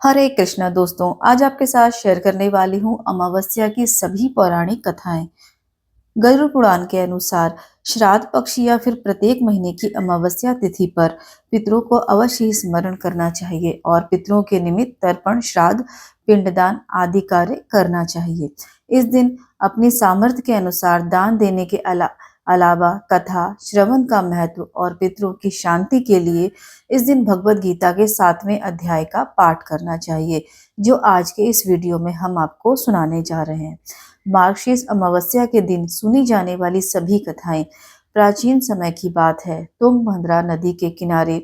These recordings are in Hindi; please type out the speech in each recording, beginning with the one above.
हरे कृष्णा दोस्तों, आज आपके साथ शेयर करने वाली हूँ अमावस्या की सभी पौराणिक कथाएं। गरुड़ पुराण के अनुसार श्राद्ध पक्ष या फिर प्रत्येक महीने की अमावस्या तिथि पर पितरों को अवश्य ही स्मरण करना चाहिए और पितरों के निमित्त तर्पण, श्राद्ध, पिंडदान आदि कार्य करना चाहिए। इस दिन अपनी सामर्थ्य के अनुसार दान देने के अलावा कथा श्रवण का महत्व और पितरों की शांति के लिए इस दिन भगवत गीता के 7वें अध्याय का पाठ करना चाहिए, जो आज के इस वीडियो में हम आपको सुनाने जा रहे हैं। मार्गशीर्ष अमावस्या के दिन सुनी जाने वाली सभी कथाएं प्राचीन समय की बात है। तुंगभद्रा नदी के किनारे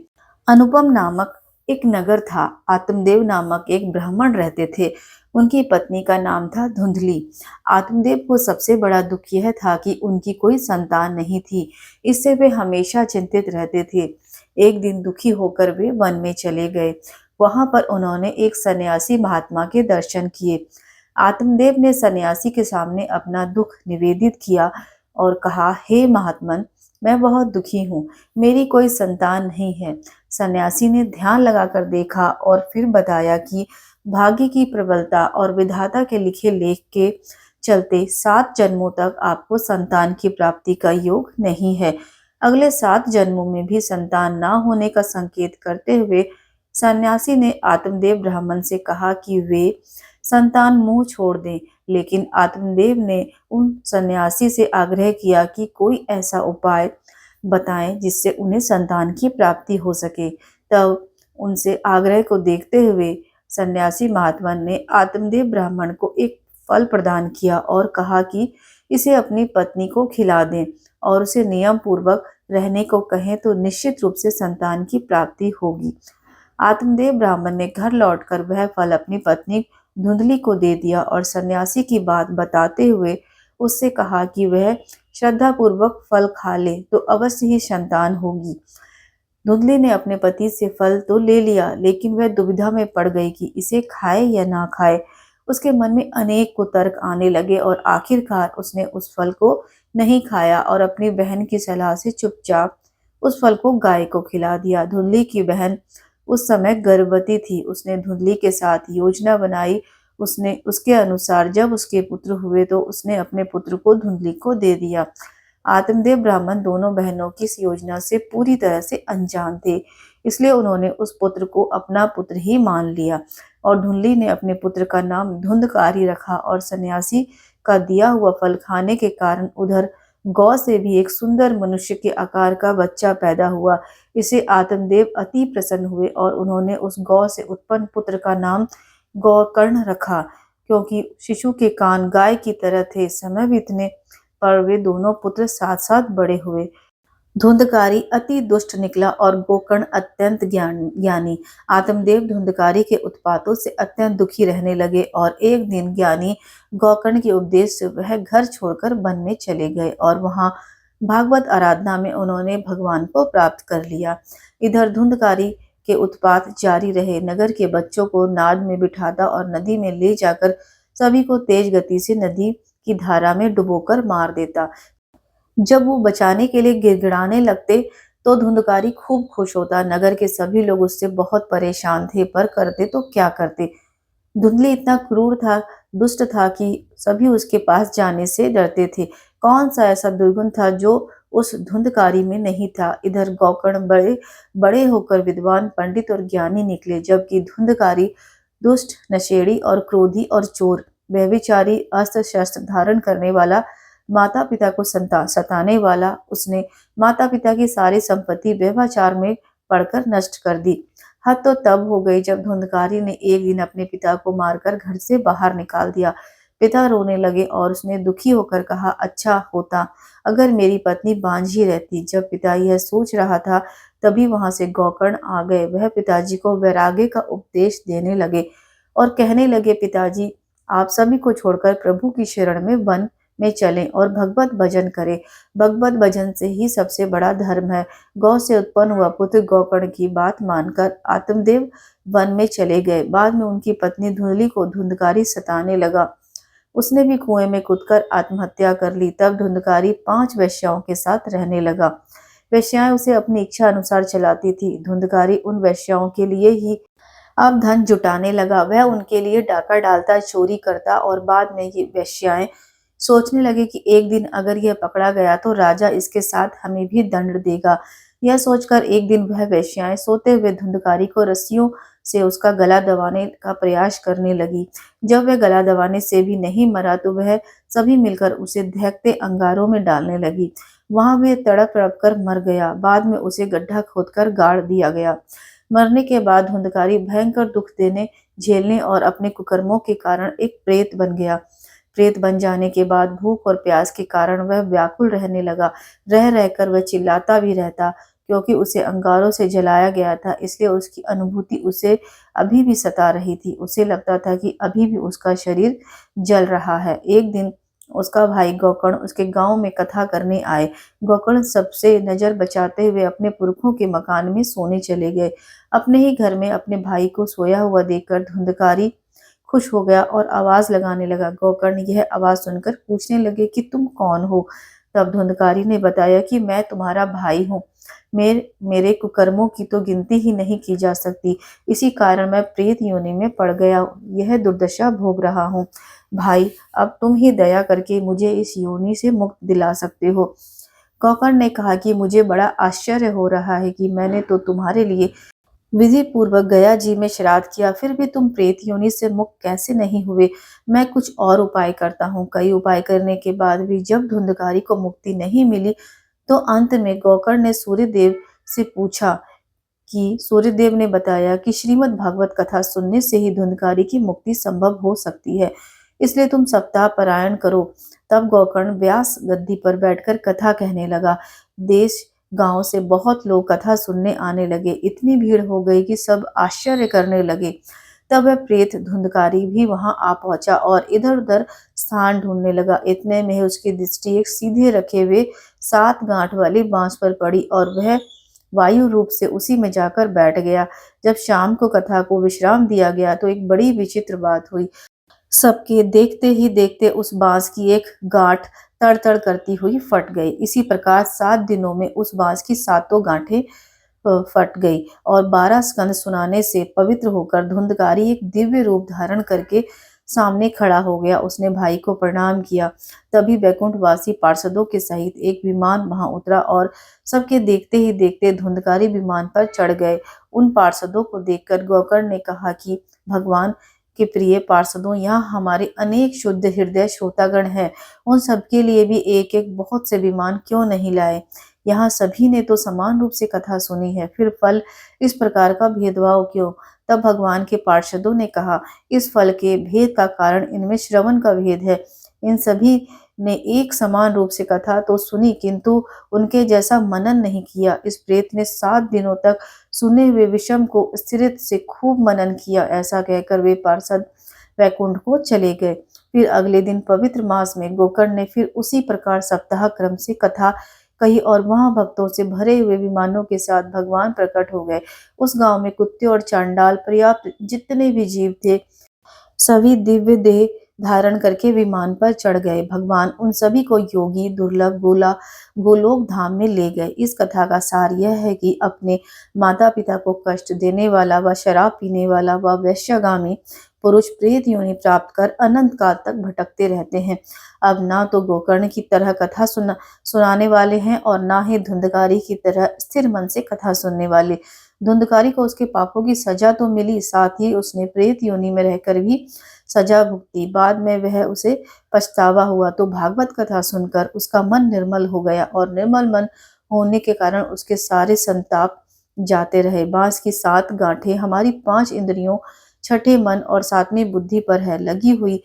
अनुपम नामक एक नगर था। आत्मदेव नामक एक ब्राह्मण रहते थे। उनकी पत्नी का नाम था धुंधली। आत्मदेव को सबसे बड़ा दुख यह था कि उनकी कोई संतान नहीं थी। इससे वे हमेशा चिंतित रहते थे। एक दिन दुखी होकर वे वन में चले गए। वहां पर उन्होंने एक सन्यासी महात्मा के दर्शन किए। आत्मदेव ने सन्यासी के सामने अपना दुख निवेदित किया और कहा, हे महात्मन, मैं बहुत दुखी हूँ। मेरी कोई संतान नहीं है। सन्यासी ने ध्यान लगाकर देखा और फिर बताया कि भाग्य की प्रबलता और विधाता के लिखे लेख के चलते 7 जन्मों तक आपको संतान की प्राप्ति का योग नहीं है। अगले 7 जन्मों में भी संतान ना होने का संकेत करते हुए सन्यासी ने आत्मदेव ब्राह्मण से कहा कि वे संतान मुंह छोड़ दें। लेकिन आत्मदेव ने उन सन्यासी से आग्रह किया कि कोई ऐसा उपाय बताएं जिससे उन्हें संतान की प्राप्ति हो सके। तब उनसे आग्रह को देखते हुए सन्यासी महात्मा ने आत्मदेव ब्राह्मण को एक फल प्रदान किया और कहा कि इसे अपनी पत्नी को खिला दें और उसे नियम पूर्वक रहने को कहें तो निश्चित रूप से संतान की प्राप्ति होगी। आत्मदेव ब्राह्मण ने घर लौटकर वह फल अपनी पत्नी धुंधली को दे दिया और सन्यासी की बात बताते हुए उससे कहा कि वह श्रद्धा पूर्वक फल खा ले तो अवश्य ही संतान होगी। धुंधली ने अपने पति से फल तो ले लिया, लेकिन वह दुविधा में पड़ गई कि इसे खाए या ना खाए। उसके मन में अनेक कुतर्क आने लगे और आखिरकार उसने उस फल को नहीं खाया और अपनी बहन की सलाह से चुपचाप उस फल को गाय को खिला दिया। धुंधली की बहन उस समय गर्भवती थी। उसने धुंधली के साथ योजना बनाई। उसने उसके अनुसार जब उसके पुत्र हुए तो उसने अपने पुत्र को धुंधली को दे दिया। आत्मदेव ब्राह्मण दोनों बहनों की इस योजना से पूरी तरह से अनजान थे, इसलिए उन्होंने उस पुत्र को अपना पुत्र ही मान लिया और धुंधली ने अपने पुत्र का नाम धुंधकारी रखा। और सन्यासी का दिया हुआ फल खाने के कारण उधर गौ से भी एक सुंदर मनुष्य के आकार का बच्चा पैदा हुआ। इसे आत्मदेव अति प्रसन्न हुए और उन्होंने उस गौ से उत्पन्न पुत्र का नाम गौकर्ण रखा, क्योंकि शिशु के कान गाय की तरह थे। समय बीतने पर वे दोनों पुत्र साथ साथ बड़े हुए। धुंधकारी अति दुष्ट निकला और गोकर्ण अत्यंत ज्ञानी। आत्मदेव धुंधकारी के उत्पातों से अत्यंत दुखी रहने लगे और एक दिन ज्ञानी गोकर्ण के उपदेश से वह घर छोड़कर वन में चले गए और वहां भागवत आराधना में उन्होंने भगवान को प्राप्त कर लिया। इधर धुंधकारी के उत्पात जारी रहे। नगर के बच्चों को नाद में बिठाता और नदी में ले जाकर सभी को तेज गति से नदी की धारा में डुबोकर मार देता। जब वो बचाने के लिए गिड़गिड़ाने लगते तो धुंधकारी खूब खुश होता। नगर के सभी लोग उससे बहुत परेशान थे, पर करते तो क्या करते। धुंधली इतना क्रूर था, दुष्ट था कि सभी उसके पास जाने से डरते थे। कौन सा ऐसा दुर्गुण था जो उस धुंधकारी में नहीं था। इधर गोकर्ण बड़े बड़े होकर विद्वान, पंडित और ज्ञानी निकले, जबकि धुंधकारी दुष्ट, नशेड़ी और क्रोधी और चोर, व्यभिचारी, अस्त्र शस्त्र धारण करने वाला, माता पिता को सताने वाला। उसने माता पिता की सारी संपत्ति व्यभिचार में पड़कर नष्ट कर दी। हद तो तब हो गई जब धुंधकारी ने एक दिन अपने पिता को मारकर घर से बाहर निकाल दिया। पिता रोने लगे और उसने दुखी होकर कहा, अच्छा होता अगर मेरी पत्नी बांझ ही रहती। जब पिता यह सोच रहा था तभी वहां से गोकर्ण आ गए। वह पिताजी को वैराग्य का उपदेश देने लगे और कहने लगे, पिताजी, आप सभी को छोड़कर प्रभु की शरण में वन में चलें और भगवत भजन करें। भगवत भजन से ही सबसे बड़ा धर्म है। गौ से उत्पन्न हुआ पुत्र गोकर्ण की बात मानकर आत्मदेव वन में चले गए। बाद में उनकी पत्नी धुंधली को धुंधकारी सताने लगा। उसने भी कुएं में कूदकर आत्महत्या कर ली। तब धुंधकारी 5 वेश्याओं के साथ रहने लगा। वेश्याएं उसे अपनी इच्छा अनुसार चलाती थी। धुंधकारी उन वेश्याओं के लिए ही अब धन जुटाने लगा। वह उनके लिए डाका डालता, चोरी करता और बाद में ये वेश्याएं सोचने लगे कि एक दिन अगर यह पकड़ा गया तो राजा इसके साथ हमें भी दंड देगा। यह सोचकर एक दिन वह वेश्याएं सोते हुए धुंधकारी को रस्सियों से उसका गला दबाने का प्रयास करने लगी। जब वह गला दबाने से भी नहीं मरा तो वह सभी मिलकर उसे दहकते अंगारों में डालने लगी। वहां वह तड़प तड़प कर मर गया। बाद में उसे गड्ढा खोदकर गाड़ दिया गया। मरने के बाद धुंधकारी भयंकर दुख देने झेलने और अपने कुकर्मों के कारण एक प्रेत बन गया। प्रेत बन जाने के बाद भूख और प्यास के कारण वह व्याकुल रहने लगा। रह रहकर वह चिल्लाता भी रहता, क्योंकि उसे अंगारों से जलाया गया था, इसलिए उसकी अनुभूति उसे अभी भी सता रही थी। उसे लगता था कि अभी भी उसका शरीर जल रहा है। एक दिन उसका भाई गोकर्ण उसके गांव में कथा करने आए। गोकर्ण सबसे नजर बचाते हुए अपने पुरखों के मकान में सोने चले गए। अपने ही घर में अपने भाई को सोया हुआ देखकर धुंधकारी खुश हो गया और आवाज लगाने लगा। गोकर्ण यह आवाज सुनकर पूछने लगे कि तुम कौन हो? तब धुंधकारी ने बताया कि मैं तुम्हारा भाई हूँ। मेरे कुकर्मों की तो गिनती ही नहीं की जा सकती। इसी कारण मैं प्रेत योनि में पड़ गया, यह दुर्दशा भोग रहा हूँ। भाई, अब तुम ही दया करके मुझे इस योनि से मुक्त दिला सकते हो। गोकर्ण ने कहा कि मुझे बड़ा आश्चर्य हो रहा है कि मैंने तो तुम्हारे लिए विधि पूर्वक गया जी में श्राद्ध किया, फिर भी तुम प्रेत योनि से मुक्त कैसे नहीं हुए? मैं कुछ और उपाय करता हूँ। कई उपाय करने के बाद भी जब धुंधकारी को मुक्ति नहीं मिली तो अंत में गोकर्ण ने सूर्यदेव से पूछा कि सूर्यदेव ने बताया कि श्रीमद् भागवत कथा सुनने से ही धुंधकारी की मुक्ति संभव हो सकती है, इसलिए तुम सप्ताह पारायण करो। तब गोकर्ण व्यास गद्दी पर बैठकर कथा कहने लगा। देश गांव से बहुत लोग कथा सुनने आने लगे। इतनी भीड़ हो गई कि सब आश्चर्य करने लगे। तब वह प्रेत धुंधकारी भी वहां आ पहुंचा और इधर उधर स्थान ढूंढने लगा। इतने में ही उसकी दृष्टि एक सीधे रखे हुए 7 गांठ वाली बांस पर पड़ी और वह वायु रूप से उसी में जाकर बैठ गया। जब शाम को कथा को विश्राम दिया गया तो एक बड़ी विचित्र बात हुई। सबके देखते ही देखते उस बांस की एक गांठ तड़-तड़ करती हुई फट गई। इसी प्रकार 7 दिनों में उस बांस की सातों गांठें फट गई और 12 स्कंद सुनाने से पवित्र होकर धुंधकारी एक दिव्य रूप धारण करके सामने खड़ा हो गया। उसने भाई को प्रणाम किया। तभी वैकुंठवासी पार्षदों के सहित एक विमान वहां उतरा और सबके देखते ही देखते धुंधकारी विमान पर चढ़ गए। उन पार्षदों को देखकर गोकर्ण ने कहा कि भगवान के प्रिय पार्षदों, यहाँ हमारे अनेक शुद्ध हृदय श्रोतागण हैं। उन सबके लिए भी एक एक बहुत से विमान क्यों नहीं लाए? यहाँ सभी ने तो समान रूप से कथा सुनी है, फिर फल इस प्रकार का भेदभाव क्यों? तब भगवान के पार्षदों ने कहा, इस फल के भेद का कारण इनमें श्रवण का भेद है। इन सभी ने एक समान रूप से कथा तो सुनी, किंतु उनके जैसा मनन नहीं किया। इस प्रेत ने 7 दिनों तक सुने हुए विषम को स्थिर से खूब मनन किया। ऐसा कहकर वे पार्षद वैकुंठ को चले गए। फिर अगले दिन पवित्र मास में गोकर्ण ने फिर उसी प्रकार सप्ताह क्रम से कथा कही और वहां भक्तों से भरे हुए विमानों के साथ भगवान प्रकट हो गए। उस गांव में कुत्ते और चांडाल पर्याप्त जितने भी जीव थे, सभी दिव्य देह धारण करके विमान पर चढ़ गए। भगवान उन सभी को योगी दुर्लभ गोलोक धाम में ले गए। इस कथा का सार यह है कि अपने माता पिता को कष्ट देने वाला व शराब पीने वाला व वैश्यगामी पुरुष प्रेत योनि प्राप्त कर अनंत काल तक भटकते रहते हैं। अब ना तो गोकर्ण की तरह कथा सुनाने वाले हैं और ना ही धुंधकारी की तरह स्थिर मन से कथा सुनने वाले। धुंधकारी को उसके पापों की सजा तो मिली, साथ ही उसने प्रेत योनि में रहकर भी सजा भुगती। बाद में वह उसे पछतावा हुआ तो भागवत कथा सुनकर उसका मन निर्मल हो गया और निर्मल मन होने के कारण उसके सारे संताप जाते रहे। बांस की 7 गांठें हमारी 5 इंद्रियों, छठे मन और 7वीं बुद्धि पर है लगी हुई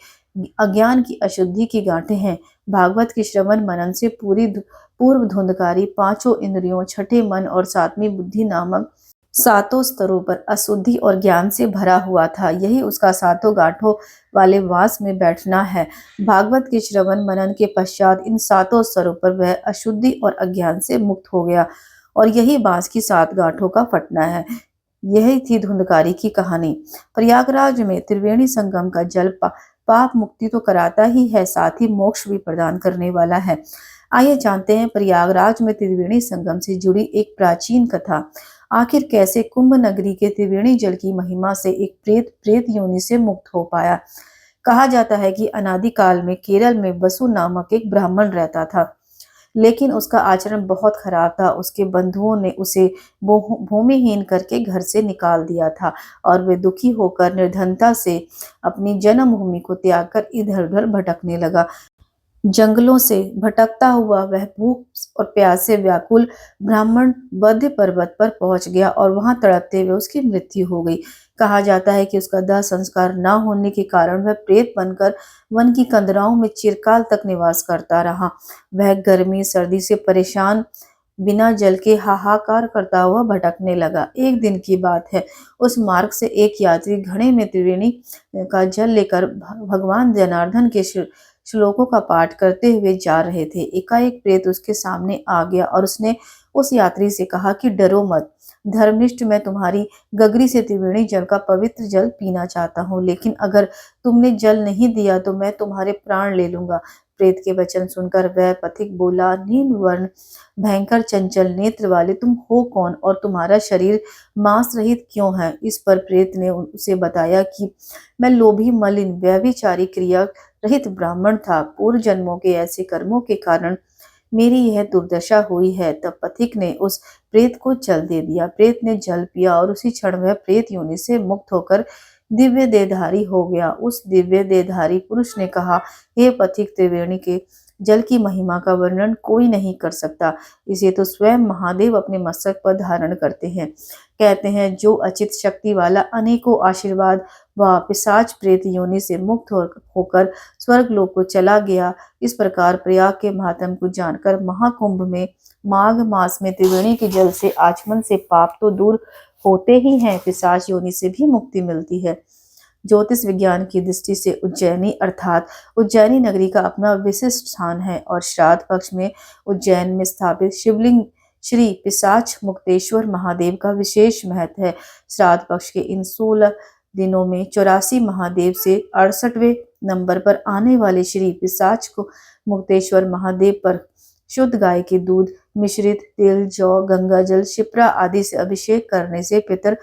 अज्ञान की अशुद्धि की गांठें हैं। भागवत के श्रवण मनन से पूर्व धुंधकारी 5 इंद्रियों, छठे मन और 7वीं बुद्धि नामक 7 स्तरों पर अशुद्धि और ज्ञान से भरा हुआ था। यही उसका 7 गांठों वाले वास में बैठना है। भागवत के श्रवण मनन के पश्चात इन 7 स्तरों पर वह अशुद्धि और अज्ञान से मुक्त हो गया और यही बांस की 7 गांठों का फटना है। यही थी धुंधकारी की कहानी। प्रयागराज में त्रिवेणी संगम का जल पाप मुक्ति तो कराता ही है, साथ ही मोक्ष भी प्रदान करने वाला है। आइए जानते हैं प्रयागराज में त्रिवेणी संगम से जुड़ी एक प्राचीन कथा। आखिर कैसे कुंभ नगरी के त्रिवेणी जल की महिमा से एक प्रेत प्रेत योनि से मुक्त हो पाया। कहा जाता है कि अनादिकाल में केरल में वसु नामक एक ब्राह्मण रहता था, लेकिन उसका आचरण बहुत खराब था। उसके बंधुओं ने उसे भूमिहीन करके घर से निकाल दिया था और वे दुखी होकर निर्धनता से अपनी जन्मभूमि को त्याग कर इधर-उधर भटकने लगा। जंगलों से भटकता हुआ वह भूख और प्यास से व्याकुल ब्राह्मण बद्ध पर्वत पर पहुंच गया और वहां तड़पते हुए उसकी मृत्यु हो गई। कहा जाता है कि उसका दाह संस्कार न होने के कारण वह प्रेत बनकर वन की कंदराओं में चिरकाल तक निवास करता रहा। वह गर्मी सर्दी से परेशान बिना जल के हाहाकार करता हुआ भटकने लगा। एक दिन की बात है, उस मार्ग से एक यात्री घड़े में त्रिवेणी का जल लेकर भगवान जनार्दन के श्लोकों का पाठ करते हुए जा रहे थे। एकाएक प्रेत उसके सामने आ गया और उसने उस यात्री से कहा कि डरो मत, धर्मनिष्ठ मैं तुम्हारी गगरी से त्रिवेणी जल का पवित्र जल पीना चाहता हूँ, लेकिन अगर तुमने जल नहीं दिया तो मैं तुम्हारे प्राण ले लूंगा। प्रेत के वचन सुनकर वह पथिक बोला, नील वर्ण भयंकर चंचल नेत्र वाले तुम हो कौन और तुम्हारा शरीर मांस रहित क्यों है? इस पर प्रेत ने उसे बताया कि मैं लोभी मलिन व्यभिचारी क्रिया रहित ब्राह्मण था। पूर्व जन्मों के ऐसे कर्मों के कारण मेरी यह दुर्दशा हुई है। तब पथिक ने उस प्रेत को जल दे दिया। प्रेत ने जल पिया और उसी क्षण वह प्रेत योनि से मुक्त होकर दिव्य देहधारी हो गया। उस दिव्य देहधारी पुरुष ने कहा, हे पथिक, त्रिवेणी के जल की महिमा का वर्णन कोई नहीं कर सकता। इसे तो स्वयं महादेव अपने मस्तक पर धारण करते हैं। कहते हैं जो अचित शक्ति वाला अनेकों आशीर्वाद व पिशाच प्रेत योनि से मुक्त होकर स्वर्ग लोक को चला गया। इस प्रकार प्रयाग के महात्म को जानकर महाकुंभ में माघ मास में त्रिवेणी के जल से आचमन से पाप तो दूर होते ही हैं, पिशाच योनि से भी मुक्ति मिलती है। ज्योतिष विज्ञान की दृष्टि से उज्जैनी अर्थात उज्जैनी नगरी का अपना विशिष्ट स्थान है और श्राद्ध पक्ष में उज्जैन में स्थापित शिवलिंग श्री पिशाच मुक्तेश्वर महादेव का विशेष महत्व है। श्राद्ध पक्ष के इन 16 दिनों में 84 महादेव से 68वें नंबर पर आने वाले श्री पिशाच को मुक्तेश्वर महादेव पर शुद्ध गाय के दूध मिश्रित तिल, जौ, गंगा जल, शिप्रा आदि से अभिषेक करने से पितर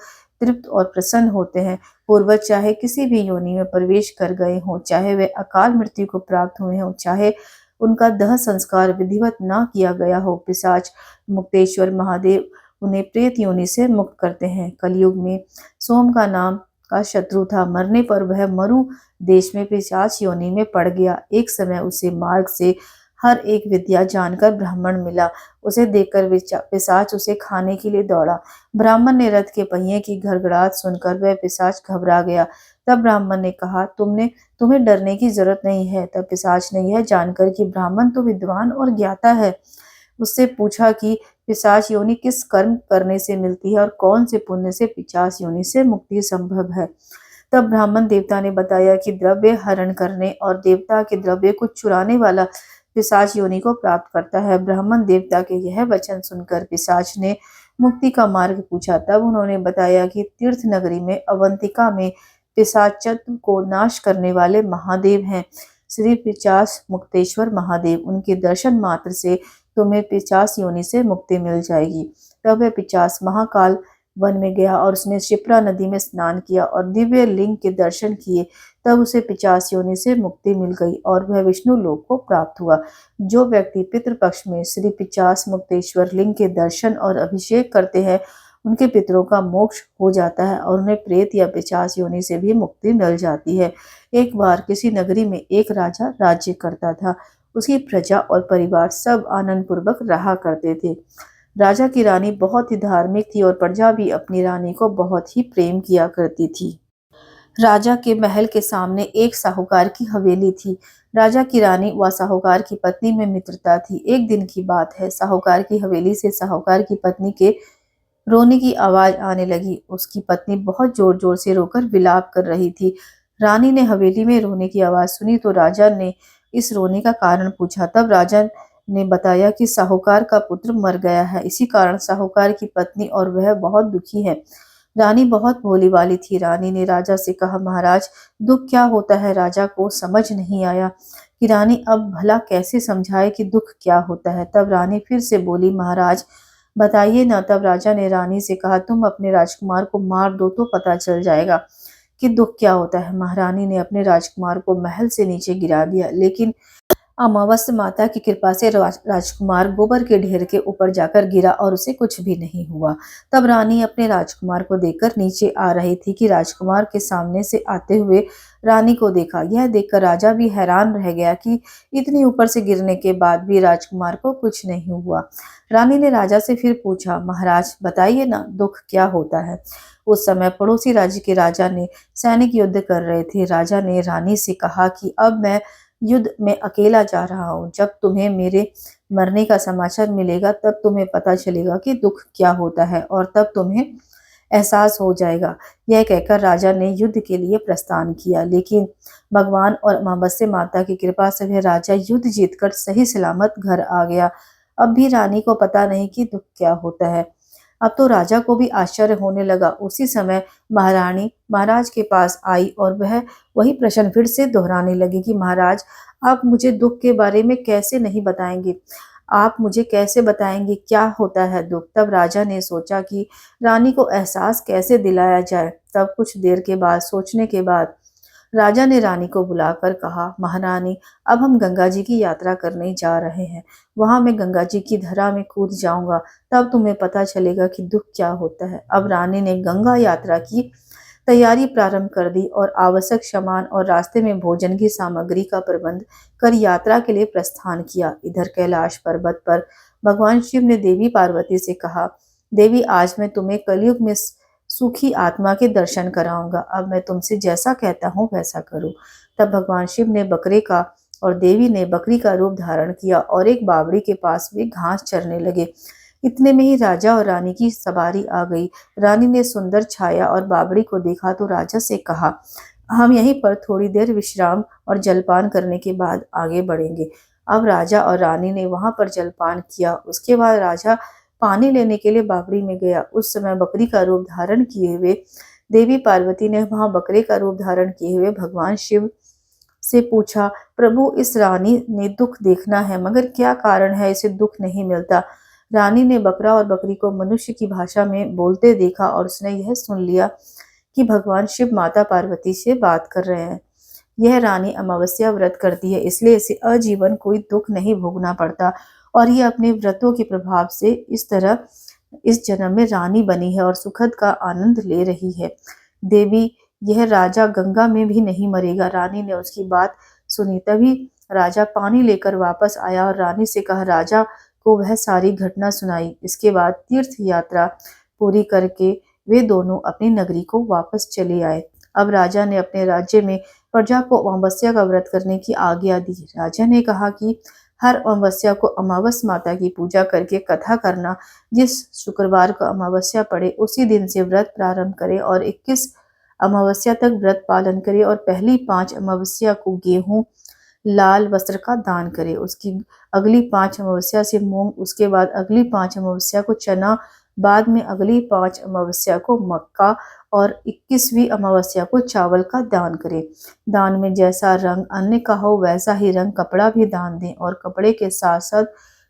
तृप्त और प्रसन्न होते हैं। पूर्वज चाहे किसी भी योनि में प्रवेश कर गए हों, चाहे वे अकाल मृत्यु को प्राप्त हुए हों, चाहे उनका दह संस्कार विधिवत न किया गया हो, पिशाच मुक्तेश्वर महादेव उन्हें प्रेत योनि से मुक्त करते हैं। कलयुग में सोम का नाम का शत्रु था। मरने पर वह मरु देश में पिशाच योनि में पड़ गया। एक समय उसे मार्ग से हर एक विद्या जानकर ब्राह्मण मिला। उसे देखकर पिशाच उसे खाने के लिए दौड़ा। ब्राह्मण ने रथ के पहिए की घड़घड़ाहट सुनकर वह पिशाच घबरा गया। तब ब्राह्मण ने कहा, तुम्हें डरने की जरूरत नहीं है। तब पिशाच ने यह जानकर कि ब्राह्मण तो विद्वान और ज्ञाता है, उससे पूछा कि पिशाच योनि किस कर्म करने से मिलती है और कौन से पुण्य से पिशाच योनि से मुक्ति संभव है। तब ब्राह्मण देवता ने बताया कि द्रव्य हरण करने और देवता के द्रव्य को चुराने वाला पिशाच योनि को प्राप्त करता है। ब्राह्मण देवता के यह वचन सुनकर पिशाच ने मुक्ति का मार्ग पूछा। तब उन्होंने बताया कि तीर्थ नगरी में अवंतिका में पिशाचत्व को नाश करने वाले महादेव हैं, श्री पिशाच मुक्तेश्वर महादेव। उनके दर्शन मात्र से तुम्हें पिशाच योनि से मुक्ति मिल जाएगी। तब वह पिशाच महाकाल वन में गया और उसने शिप्रा नदी में स्नान किया और दिव्य लिंग के दर्शन किए। तब उसे पिशाच योनि से मुक्ति मिल गई और वह विष्णु लोक को प्राप्त हुआ। जो व्यक्ति पितृपक्ष में श्री पिशाच मुक्तेश्वर लिंग के दर्शन और अभिषेक करते हैं, उनके पितरों का मोक्ष हो जाता है और उन्हें प्रेत या पिशाच योनि से भी मुक्ति मिल जाती है। एक बार किसी नगरी में एक राजा राज्य करता था। उसकी प्रजा और परिवार सब आनंद पूर्वक रहा करते थे। राजा की रानी बहुत ही धार्मिक थी और प्रजा भी अपनी रानी को बहुत ही प्रेम किया करती थी। राजा के महल के सामने एक साहूकार की हवेली थी। राजा की रानी व साहूकार की पत्नी में मित्रता थी। एक दिन की बात है, साहूकार की हवेली से साहूकार की पत्नी के रोने की आवाज आने लगी। उसकी पत्नी बहुत जोर जोर से रोकर विलाप कर रही थी। रानी ने हवेली में रोने की आवाज सुनी तो राजा ने इस रोने का कारण पूछा। तब राजा ने बताया कि साहूकार का पुत्र मर गया है, इसी कारण साहूकार की पत्नी और वह बहुत दुखी है। रानी बहुत भोली वाली थी। रानी ने राजा से कहा, महाराज दुख क्या होता है? राजा को समझ नहीं आया कि रानी अब भला कैसे समझाए कि दुख क्या होता है। तब रानी फिर से बोली, महाराज बताइए ना। तब राजा ने रानी से कहा, तुम अपने राजकुमार को मार दो तो पता चल जाएगा कि दुख क्या होता है। महारानी ने अपने राजकुमार को महल से नीचे गिरा दिया, लेकिन अमावस्या माता की कृपा से राजकुमार गोबर के ढेर के ऊपर जाकर गिरा और उसे कुछ भी नहीं हुआ। तब रानी अपने राजकुमार को देखकर नीचे आ रही थी कि राजकुमार के सामने से आते हुए रानी को देखा। यह देखकर राजा भी हैरान रह गया कि इतनी ऊपर से गिरने के बाद भी राजकुमार को कुछ नहीं हुआ। रानी ने राजा से फिर पूछा, महाराज बताइए ना, दुख क्या होता है। उस समय पड़ोसी राज्य के राजा ने सैनिक युद्ध कर रहे थे। राजा ने रानी से कहा कि अब मैं युद्ध में अकेला जा रहा हूँ। जब तुम्हें मेरे मरने का समाचार मिलेगा तब तुम्हें पता चलेगा कि दुख क्या होता है और तब तुम्हें एहसास हो जाएगा। यह कहकर राजा ने युद्ध के लिए प्रस्थान किया, लेकिन भगवान और अमावस्या माता की कृपा से वह राजा युद्ध जीतकर सही सलामत घर आ गया। अब भी रानी को पता नहीं कि दुख क्या होता है। अब तो राजा को भी आश्चर्य होने लगा। उसी समय महारानी महाराज के पास आई और वह वही प्रश्न फिर से दोहराने लगी कि महाराज, आप मुझे दुख के बारे में कैसे नहीं बताएंगे। आप मुझे कैसे बताएंगे क्या होता है दुख। तब राजा ने सोचा कि रानी को एहसास कैसे दिलाया जाए। तब कुछ देर के बाद सोचने के बाद राजा ने रानी को बुलाकर कहा, महारानी, अब हम गंगा जी की यात्रा करने जा रहे हैं। वहां मैं गंगा जी की धरा में कूद जाऊंगा, तब तुम्हें पता चलेगा कि दुख क्या होता है। अब रानी ने गंगा यात्रा की तैयारी प्रारंभ कर दी और आवश्यक सामान और रास्ते में भोजन की सामग्री का प्रबंध कर यात्रा के लिए प्रस्थान किया। इधर कैलाश पर्वत पर भगवान शिव ने देवी पार्वती से कहा, देवी, आज मैं तुम्हें कलयुग में सुखी आत्मा के दर्शन कराऊंगा। अब मैं तुमसे जैसा कहता हूँ वैसा करो। तब भगवान शिव ने बकरे का और देवी ने बकरी का रूप धारण किया और एक बावड़ी के पास वे घास चरने लगे। इतने में ही राजा और रानी की सवारी आ गई। रानी ने सुंदर छाया और बावड़ी को देखा तो राजा से कहा, हम यहीं पर थोड़ी देर विश्राम और जलपान करने के बाद आगे बढ़ेंगे। अब राजा और रानी ने वहां पर जलपान किया। उसके बाद राजा पानी लेने के लिए बावड़ी में गया। उस समय बकरी का रूप धारण किए हुए देवी पार्वती ने वहां बकरे का रूप धारण किए हुए भगवान शिव से पूछा, प्रभु, इस रानी ने दुख देखना है, मगर क्या कारण है इसे दुख नहीं मिलता। रानी ने बकरा और बकरी को मनुष्य की भाषा में बोलते देखा और उसने यह सुन लिया कि भगवान शिव माता पार्वती से बात कर रहे हैं। यह रानी अमावस्या व्रत करती है, इसलिए इसे आजीवन कोई दुख नहीं भोगना पड़ता और ये अपने व्रतों के प्रभाव से इस तरह इस जन्म में रानी बनी है और सुखद का आनंद ले रही है। देवी, यह राजा गंगा में भी नहीं मरेगा। रानी ने उसकी बात सुनी। तभी राजा पानी लेकर वापस आया और रानी से कहा, राजा को वह सारी घटना सुनाई। इसके बाद तीर्थ यात्रा पूरी करके वे दोनों अपनी नगरी को वापस चले आए। अब राजा ने अपने राज्य में प्रजा को अमावस्या का व्रत करने की आज्ञा दी। राजा ने कहा कि हर अमावस्या को अमावस माता की पूजा करके कथा करना। जिस शुक्रवार को अमावस्या पड़े उसी दिन से व्रत प्रारंभ करे और 21 अमावस्या तक व्रत पालन करे और पहली 5 अमावस्या को गेहूं लाल वस्त्र का दान करे। उसकी अगली 5 अमावस्या से मूंग, उसके बाद अगली 5 अमावस्या को चना, बाद में अगली 5 अमावस्या को मक्का और 21वीं अमावस्या को चावल का दान करें। दान में जैसा रंग अन्य का हो वैसा ही रंग कपड़ा भी दान दें और कपड़े के साथ साथ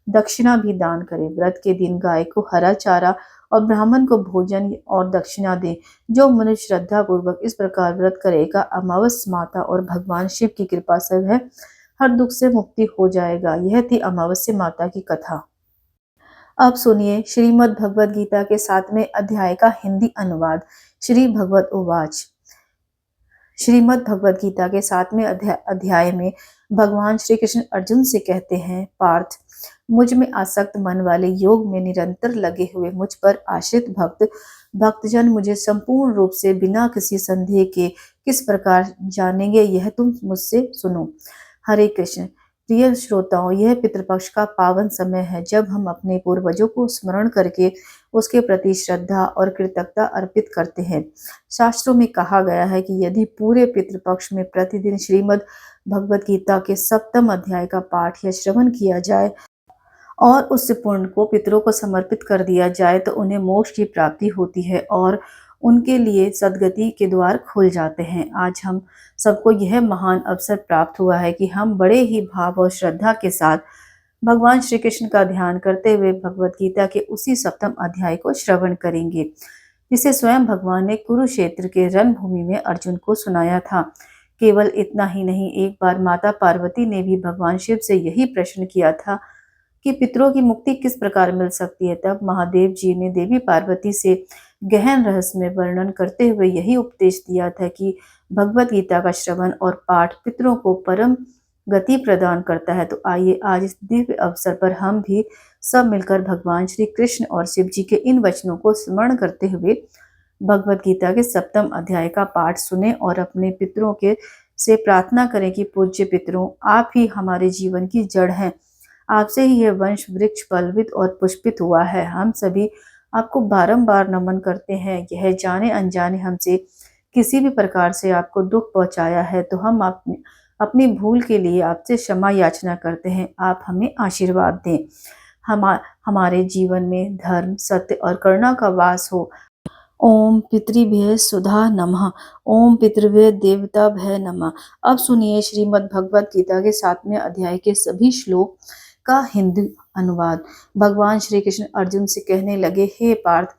दक्षिणा भी दान करें। व्रत के दिन गाय को हरा चारा और ब्राह्मण को भोजन और दक्षिणा दें। जो मनुष्य श्रद्धा पूर्वक इस प्रकार व्रत करेगा, अमावस माता और भगवान शिव की कृपा से वह हर दुख से मुक्ति हो जाएगा। यह थी अमावस्या माता की कथा। अब सुनिए श्रीमद् भगवद गीता के 7वें अध्याय का हिंदी अनुवाद। श्री भगवत उवाच। श्रीमद् भगवद गीता के 7वें अध्याय में भगवान श्री कृष्ण अर्जुन से कहते हैं, पार्थ, मुझ में आसक्त मन वाले, योग में निरंतर लगे हुए, मुझ पर आश्रित भक्तजन मुझे संपूर्ण रूप से बिना किसी संदेह के किस प्रकार जानेंगे, यह तुम मुझसे सुनो। हरे कृष्ण। प्रिय श्रोताओं, यह पितृपक्ष का पावन समय है जब हम अपने पूर्वजों को स्मरण करके उसके प्रति श्रद्धा और कृतज्ञता अर्पित करते हैं। शास्त्रों में कहा गया है कि यदि पूरे पितृपक्ष में प्रतिदिन श्रीमद् भगवद गीता के 7वें अध्याय का पाठ या श्रवण किया जाए और उस पुण्य को पितरों को समर्पित कर दिया जाए तो उन्हें मोक्ष की प्राप्ति होती है और उनके लिए सद्गति के द्वार खुल जाते हैं। आज हम सबको यह महान अवसर प्राप्त हुआ है कि हम बड़े ही भाव और श्रद्धा के साथ भगवान श्री कृष्ण का ध्यान करते हुए भगवत गीता के उसी सप्तम अध्याय को श्रवण करेंगे, जिसे स्वयं भगवान ने कुरुक्षेत्र के रणभूमि में अर्जुन को सुनाया था। केवल इतना ही नहीं, एक बार माता पार्वती ने भी भगवान शिव से यही प्रश्न किया था कि पितरों की मुक्ति किस प्रकार मिल सकती है। तब महादेव जी ने देवी पार्वती से गहन रहस्य में वर्णन करते हुए यही उपदेश दिया था कि भगवत गीता का श्रवण और पाठ पितरों को परम गति प्रदान करता है। तो आइए आज इस दिव्य अवसर पर हम भी सब मिलकर भगवान श्री कृष्ण और शिव जी के इन वचनों को स्मरण करते हुए भगवत गीता के सप्तम अध्याय का पाठ सुने और अपने पितरों के से प्रार्थना करें कि पूज्य पितरों, आप ही हमारे जीवन की जड़ हैं। आपसे ही यह वंश वृक्ष फलवित और पुष्पित हुआ है। हम सभी आपको बारंबार नमन करते हैं। यह जाने अनजाने हमसे किसी भी प्रकार से आपको दुख पहुंचाया है तो हम अपनी भूल के लिए आपसे क्षमा याचना करते हैं। आप हमें आशीर्वाद दें। हमारे जीवन में धर्म, सत्य और करुणा का वास हो। ओम पितृभ्य सुधा नमः। ओम पितृभ्य देवताभ्य नमः। अब सुनिए श्रीमद् भगवत गीता के 7वें अध्याय के सभी श्लोक का हिंदी अनुवाद। भगवान श्री कृष्ण अर्जुन से कहने लगे, हे पार्थ,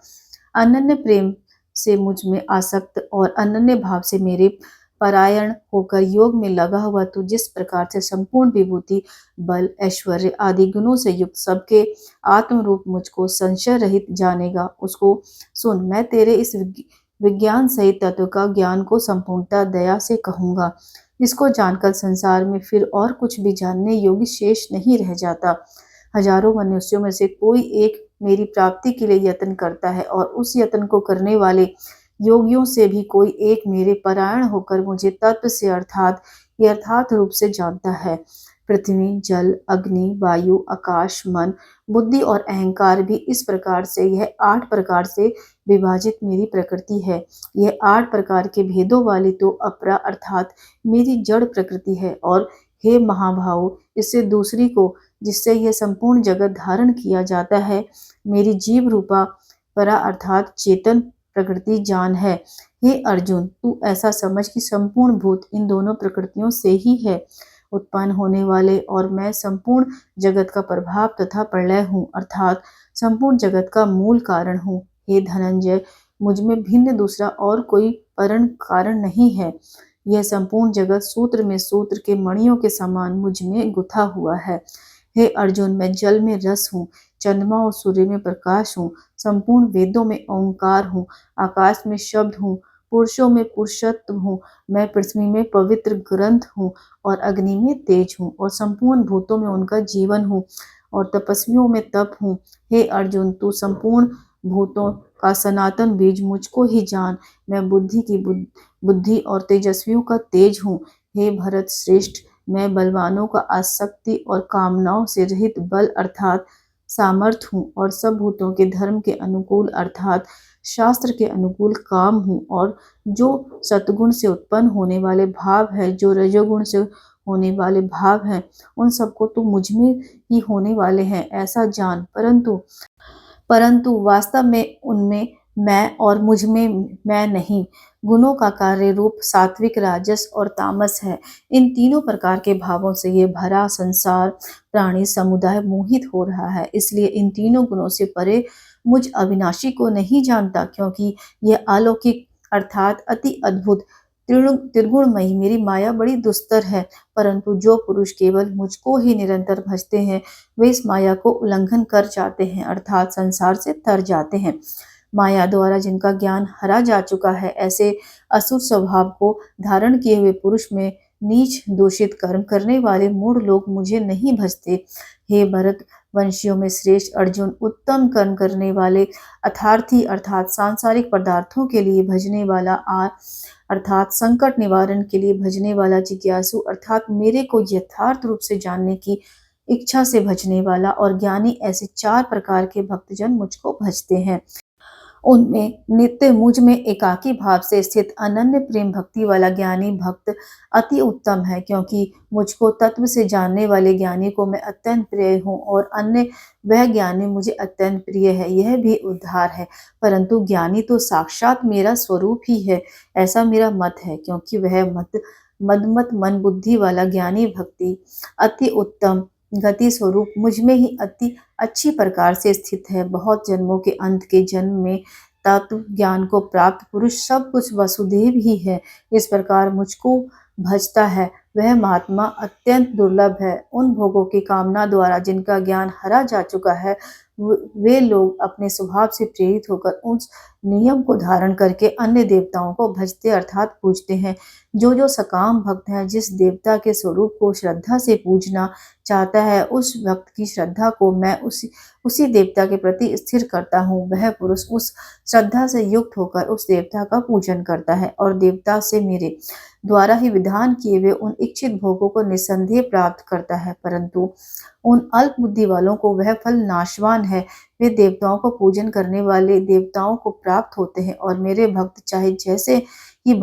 अनन्य प्रेम से मुझ में आसक्त और अनन्य भाव से मेरे परायण होकर योग में लगा हुआ तू जिस प्रकार से संपूर्ण विभूति, बल, ऐश्वर्य आदि गुणों से युक्त सबके आत्म रूप मुझको संशय रहित जानेगा, उसको सुन। मैं तेरे इस विज्ञान सहित तत्व का ज्ञान को संपूर्णता दया से कहूंगा, जिसको जानकर संसार में फिर और कुछ भी जानने योग्य शेष नहीं रह जाता। हजारों मनुष्यों में से कोई एक मेरी प्राप्ति के लिए यत्न करता है और उस यत्न को करने वाले योगियों से भी कोई एक मेरे परायण होकर मुझे तत्व से अर्थात यथार्थ रूप से जानता है। पृथ्वी, जल, अग्नि, वायु, आकाश, मन, बुद्धि और अहंकार भी इस प्रकार से, यह 8 प्रकार से विभाजित मेरी प्रकृति है। यह 8 प्रकार के भेदों वाली तो अपरा अर्थात मेरी जड़ प्रकृति है। और हे महाभाव, इससे दूसरी को, जिससे यह संपूर्ण जगत धारण किया जाता है, मेरी जीव रूपा परा अर्थात चेतन प्रकृति जान है। हे अर्जुन, तू ऐसा समझ कि संपूर्ण भूत इन दोनों प्रकृतियों से ही है उत्पन्न होने वाले, और मैं संपूर्ण जगत का प्रभाव तथा प्रलय हूँ, अर्थात संपूर्ण जगत का मूल कारण हूँ। हे धनंजय, मुझ में भिन्न दूसरा और कोई परम कारण नहीं है। यह संपूर्ण जगत सूत्र में सूत्र के मणियों के समान मुझ में गुथा हुआ है। हे अर्जुन, मैं जल में रस हूँ, चंद्रमा और सूर्य में प्रकाश हूँ, संपूर्ण वेदों में ओंकार हूँ, आकाश में शब्द हूँ, पुरुषों में पुरुषत्व हूँ, मैं पृथ्वी में पवित्र ग्रंथ हूँ और अग्नि में तेज हूँ और संपूर्ण भूतों में उनका जीवन हूँ और तपस्वियों में तप हूँ। हे अर्जुन, तू संपूर्ण भूतों का सनातन बीज मुझको ही जान। मैं बुद्धि की बुद्धि और तेजस्वियों का तेज हूँ। हे भरत श्रेष्ठ, मैं बलवानों का आसक्ति और कामनाओं से रहित बल अर्थात सामर्थ हूँ और सब भूतों के धर्म के अनुकूल अर्थात शास्त्र के अनुकूल काम हूँ। और जो सतगुण से उत्पन्न होने वाले भाव है, जो रजोगुण से होने वाले भाव हैं, उन सबको तो मुझ में ही होने वाले हैं, ऐसा जान। परंतु वास्तव में उनमें मैं और मुझ में मैं नहीं। गुणों का कार्य रूप सात्विक, राजस और तामस है। इन तीनों प्रकार के भावों से ये भरा संसार प्राणी समुदाय मोहित हो रहा है। इसलिए इन तीनों गुणों से परे मुझ अविनाशी को नहीं जानता, क्योंकि यह अलौकिक अर्थात अति अद्भुत त्रिगुणमयी मेरी माया बड़ी दुस्तर है। परंतु जो पुरुष केवल मुझको ही निरंतर भजते हैं, वे इस माया को उल्लंघन कर जाते हैं, अर्थात संसार से तर जाते हैं। माया द्वारा जिनका ज्ञान हरा जा चुका है, ऐसे असुर स्वभाव को धारण किए हुए पुरुष में नीच दूषित कर्म करने वाले मूढ़ लोग मुझे नहीं भजते। हे भरत वंशियों में श्रेष्ठ अर्जुन, उत्तम कर्म करने वाले अर्थार्थी अर्थात सांसारिक पदार्थों के लिए भजने वाला अर्थात संकट निवारण के लिए भजने वाला जिज्ञासु अर्थात मेरे को यथार्थ रूप से जानने की इच्छा से भजने वाला और ज्ञानी, ऐसे 4 प्रकार के भक्तजन मुझको भजते हैं। उनमें नित्य मुझ में एकाकी भाव से स्थित अनन्य प्रेम भक्ति वाला ज्ञानी भक्त अति उत्तम है, क्योंकि मुझको तत्व से जानने वाले ज्ञानी को मैं अत्यंत प्रिय हूँ और अन्य वह ज्ञानी मुझे अत्यंत प्रिय है, यह भी उद्धार है। परंतु ज्ञानी तो साक्षात मेरा स्वरूप ही है, ऐसा मेरा मत है, क्योंकि वह मदमत मन बुद्धि वाला ज्ञानी भक्ति अति उत्तम गति स्वरूप मुझ में ही अति अच्छी प्रकार से स्थित है। बहुत जन्मों के अंत के जन्म में तत्व ज्ञान को प्राप्त पुरुष सब कुछ वसुदेव ही है। इस प्रकार मुझको भजता है वह महात्मा अत्यंत दुर्लभ है। उन भोगों की कामना द्वारा जिनका ज्ञान हरा जा चुका है, वे लोग अपने स्वभाव से प्रेरित होकर उस नियम को धारण करके अन्य देवताओं को भजते अर्थात पूजते हैं। जो जो सकाम भक्त है, जिस देवता के स्वरूप को श्रद्धा से पूजना चाहता है, उस भक्त की श्रद्धा को मैं उसी देवता के प्रति स्थिर करता हूँ। वह पुरुष उस श्रद्धा से युक्त होकर उस देवता का पूजन करता है और देवता से मेरे द्वारा ही विधान किए हुए उन इच्छित भोगों को निस्संदेह प्राप्त करता है। परंतु उन अल्प बुद्धि वालों को वह फल नाशवान है। वे देवताओं को पूजन करने वाले देवताओं को प्राप्त होते हैं और मेरे भक्त चाहे जैसे ही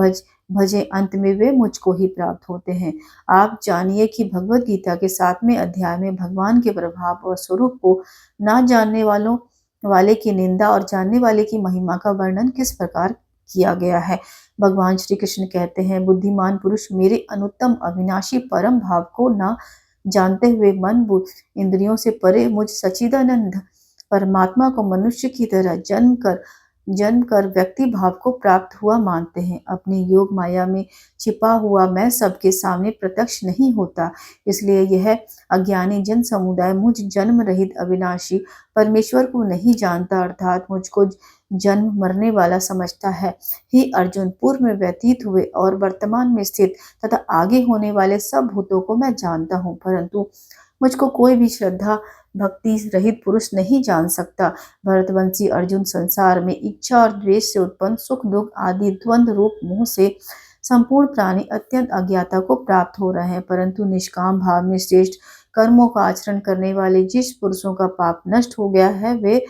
भजे अंत में वे मुझको ही प्राप्त होते हैं। आप जानिए कि भगवत गीता के 7वें अध्याय में भगवान के प्रभाव और स्वरूप को ना जानने वाले की निंदा और जानने वाले की महिमा का वर्णन किस प्रकार किया गया है। भगवान श्री कृष्ण कहते हैं, बुद्धिमान पुरुष मेरे अनुत्तम अविनाशी परम भाव को न जानते हुए मन बुद्धि इंद्रियों से परे मुझ सच्चिदानंद परमात्मा को मनुष्य की तरह जन्म कर व्यक्ति भाव को प्राप्त हुआ मानते हैं। अपने योग माया में छिपा हुआ मैं सबके सामने प्रत्यक्ष नहीं होता, इसलिए यह अज्ञानी जन समुदाय मुझ जन्म रहित अविनाशी परमेश्वर को नहीं जानता, अर्थात मुझको जन्म मरने वाला समझता है। हे अर्जुन, पूर्व में व्यतीत हुए और वर्तमान में स्थित तथा आगे होने वाले सब भूतों को मैं जानता हूँ, परंतु मुझको कोई भी श्रद्धा भक्ति रहित पुरुष नहीं जान सकता। भरतवंशी अर्जुन, संसार में इच्छा और द्वेष से उत्पन्न सुख दुख आदि द्वंद्व रूप मोह से संपूर्ण प्राणी अत्यंत अज्ञाता को प्राप्त हो रहे हैं, परंतु निष्काम भाव में श्रेष्ठ कर्मों का आचरण करने वाले जिस पुरुषों का पाप नष्ट हो गया है, वे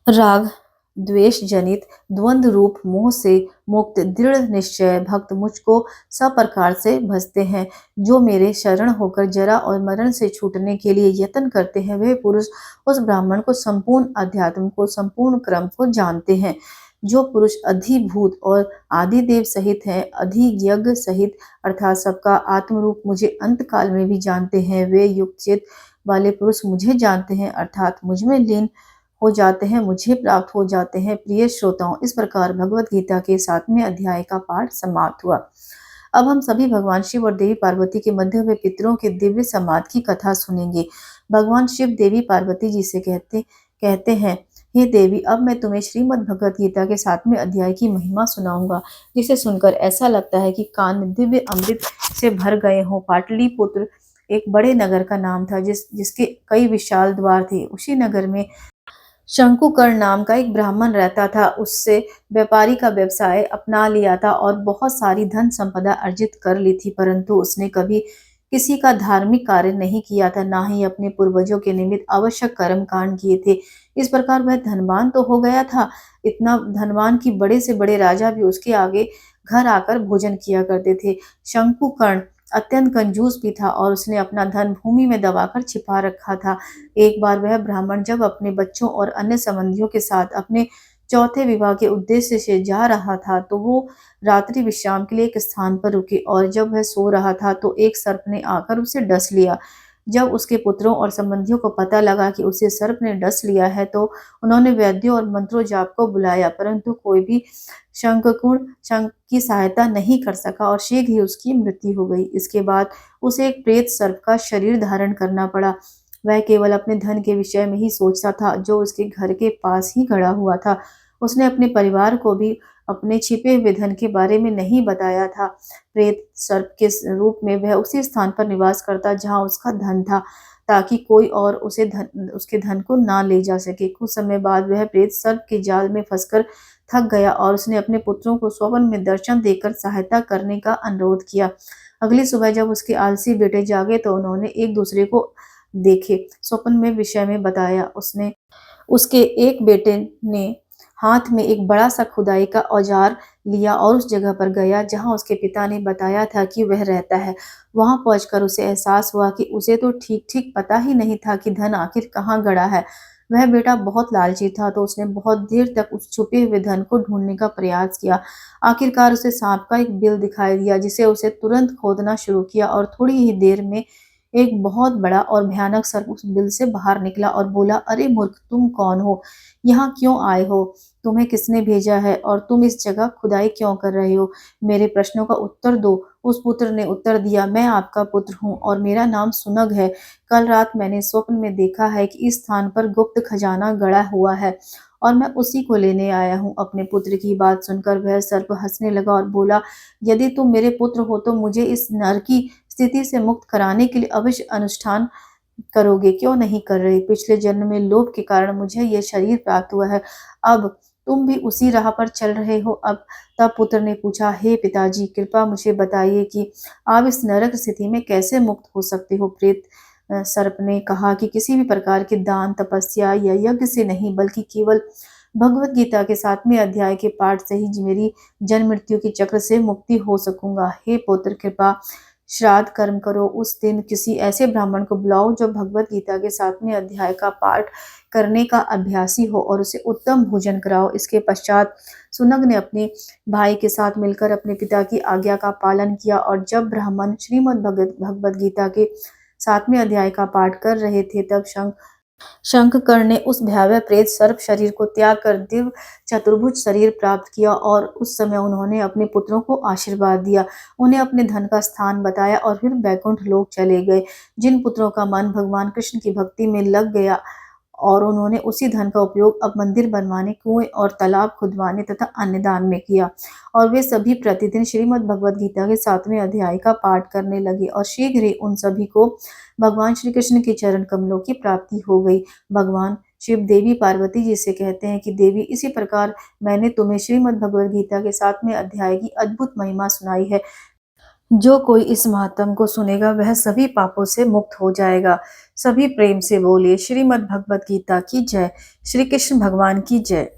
राग द्वेष जनित द्वंद्व रूप मोह से मुक्त दृढ़ निश्चय भक्त मुझको सब प्रकार से भजते हैं। जो मेरे शरण होकर जरा और मरण से छूटने के लिए यत्न करते हैं, वे पुरुष उस ब्राह्मण को संपूर्ण अध्यात्म को संपूर्ण क्रम को जानते हैं। जो पुरुष अधिभूत और आदिदेव सहित है, अधियज्ञ सहित अर्थात सबका आत्मरूप मुझे अंत काल में भी जानते हैं, वे युक्त चित वाले पुरुष मुझे जानते हैं, अर्थात मुझ में लीन हो जाते हैं, मुझे प्राप्त हो जाते हैं। प्रिय श्रोताओं, इस प्रकार भगवत गीता के 7वें अध्याय का पाठ समाप्त हुआ। अब हम सभी भगवान शिव और देवी पार्वती के मध्य हुए पितरों के दिव्य संवाद की कथा सुनेंगे। भगवान शिव देवी पार्वती जी से कहते हैं, हे देवी, अब मैं तुम्हें श्रीमद् भगवत गीता के 7वें अध्याय की महिमा सुनाऊंगा, जिसे सुनकर ऐसा लगता है कि कान दिव्य अमृत से भर गए हों। पाटलिपुत्र एक बड़े नगर का नाम था, जिसके कई विशाल द्वार थे। उसी नगर में शंकुकर्ण नाम का एक ब्राह्मण रहता था। उससे व्यापारी का व्यवसाय अपना लिया था और बहुत सारी धन संपदा अर्जित कर ली थी, परंतु उसने कभी किसी का धार्मिक कार्य नहीं किया था, ना ही अपने पूर्वजों के निमित्त आवश्यक कर्म कांड किए थे। इस प्रकार वह धनवान तो हो गया था, इतना धनवान कि बड़े से बड़े राजा भी उसके आगे घर आकर भोजन किया करते थे। शंकुकर्ण अत्यंत कंजूस भी था और उसने अपना धन भूमि में दबाकर छिपा रखा था। एक बार वह ब्राह्मण जब अपने बच्चों और अन्य संबंधियों के साथ अपने चौथे विवाह के उद्देश्य से जा रहा था, तो वो रात्रि विश्राम के लिए एक स्थान पर रुके और जब वह सो रहा था तो एक सर्प ने आकर उसे डस लिया। जब उसके पुत्रों और संबंधियों को पता लगा कि उसे सर्प ने डस लिया है, तो उन्होंने वैद्यों और मंत्रों जाप को बुलाया, परंतु कोई भी शंख की सहायता नहीं कर सका और शीघ्र ही उसकी मृत्यु हो गई। इसके बाद उसे एक प्रेत सर्प का शरीर धारण करना पड़ा। वह केवल अपने धन के विषय में ही सोचता था, जो उसके घर के पास ही गड़ा हुआ था। उसने अपने परिवार को भी अपने छिपे हुए धन के बारे में नहीं बताया था। प्रेत सर्प के रूप में वह उसी स्थान पर निवास करता जहाँ उसका धन था, ताकि कोई और उसके धन को ना ले जा सके। कुछ समय बाद वह प्रेत सर्प के जाल में फंसकर थक गया और उसने अपने पुत्रों को स्वप्न में दर्शन देकर सहायता करने का अनुरोध किया। अगली सुबह जब उसके आलसी बेटे जागे तो उन्होंने एक दूसरे को देखे स्वप्न में विषय में बताया। उसके एक बेटे ने हाथ में एक बड़ा सा खुदाई का औजार लिया और उस जगह पर गया जहां उसके पिता ने बताया था कि वह रहता है। वहां पहुंचकर उसे एहसास हुआ कि उसे तो ठीक ठीक पता ही नहीं था कि धन आखिर कहाँ गड़ा है। वह बेटा बहुत लालची था, तो उसने बहुत देर तक उस छुपे हुए धन को ढूंढने का प्रयास किया। आखिरकार उसे सांप का एक बिल दिखाई दिया, जिसे उसे तुरंत खोदना शुरू किया और थोड़ी ही देर में एक बहुत बड़ा और भयानक सर्प उस बिल से बाहर निकला और बोला, अरे मूर्ख, तुम कौन हो? यहाँ क्यों आए हो? तुम्हें किसने भेजा है और तुम इस जगह खुदाई क्यों कर रहे हो? मेरे प्रश्नों का उत्तर दो। उस पुत्र ने उत्तर दिया, मैं आपका पुत्र हूँ और मेरा नाम सुनग है। कल रात मैंने स्वप्न में देखा है कि इस स्थान पर गुप्त खजाना गड़ा हुआ है और मैं उसी को लेने आया हूँ। अपने पुत्र की बात सुनकर वह सर्प हंसने लगा और बोला, यदि तुम मेरे पुत्र हो तो मुझे इस नर की स्थिति से मुक्त कराने के लिए अवश्य अनुष्ठान करोगे, क्यों नहीं कर रहे? पिछले जन्म में लोभ के कारण मुझे यह शरीर प्राप्त हुआ है, अब तुम भी उसी राह पर चल रहे हो। अब तब पुत्र ने पूछा, हे पिताजी, कृपा मुझे बताइए कि आप इस नरक स्थिति में कैसे मुक्त हो सकते हो? प्रेत सर्प ने कहा कि किसी भी प्रकार के दान, तपस्या या यज्ञ से नहीं, बल्कि केवल भगवत गीता के 7वें अध्याय के पाठ से ही मेरी जन्म मृत्यु के चक्र से मुक्ति हो सकूंगा। हे पुत्र, कृपा श्राद्ध कर्म करो। उस दिन किसी ऐसे ब्राह्मण को बुलाओ जो भगवत गीता के 7वें अध्याय का पाठ करने का अभ्यासी हो और उसे उत्तम भोजन कराओ। इसके पश्चात सुनग ने अपने भाई के साथ मिलकर अपने पिता की आज्ञा का पालन किया और जब ब्राह्मण श्रीमद् भगवत गीता के 7वें अध्याय का पाठ कर रहे थे, तब शंखकर्ण ने उस भयावह प्रेत सर्प शरीर को त्याग कर दिव्य चतुर्भुज शरीर प्राप्त किया और उस समय उन्होंने अपने पुत्रों को आशीर्वाद दिया, उन्हें अपने धन का स्थान बताया और फिर बैकुंठ लोक चले गए। जिन पुत्रों का मन भगवान कृष्ण की भक्ति में लग गया और उन्होंने उसी धन का उपयोग अब मंदिर बनवाने, कुएं और तालाब खुदवाने तथा अन्य दान में किया और वे सभी प्रतिदिन श्रीमद् भगवत गीता के 7वें अध्याय का पाठ करने लगे और शीघ्र ही उन सभी को भगवान श्री कृष्ण के चरण कमलों की प्राप्ति हो गई। भगवान शिव देवी पार्वती जी से कहते हैं कि देवी, इसी प्रकार मैंने तुम्हें श्रीमद् भगवत गीता के 7वें अध्याय की अद्भुत महिमा सुनाई है। जो कोई इस महात्म को सुनेगा वह सभी पापों से मुक्त हो जाएगा। सभी प्रेम से बोलिए, श्रीमद् भगवत गीता की जय। श्री कृष्ण भगवान की जय।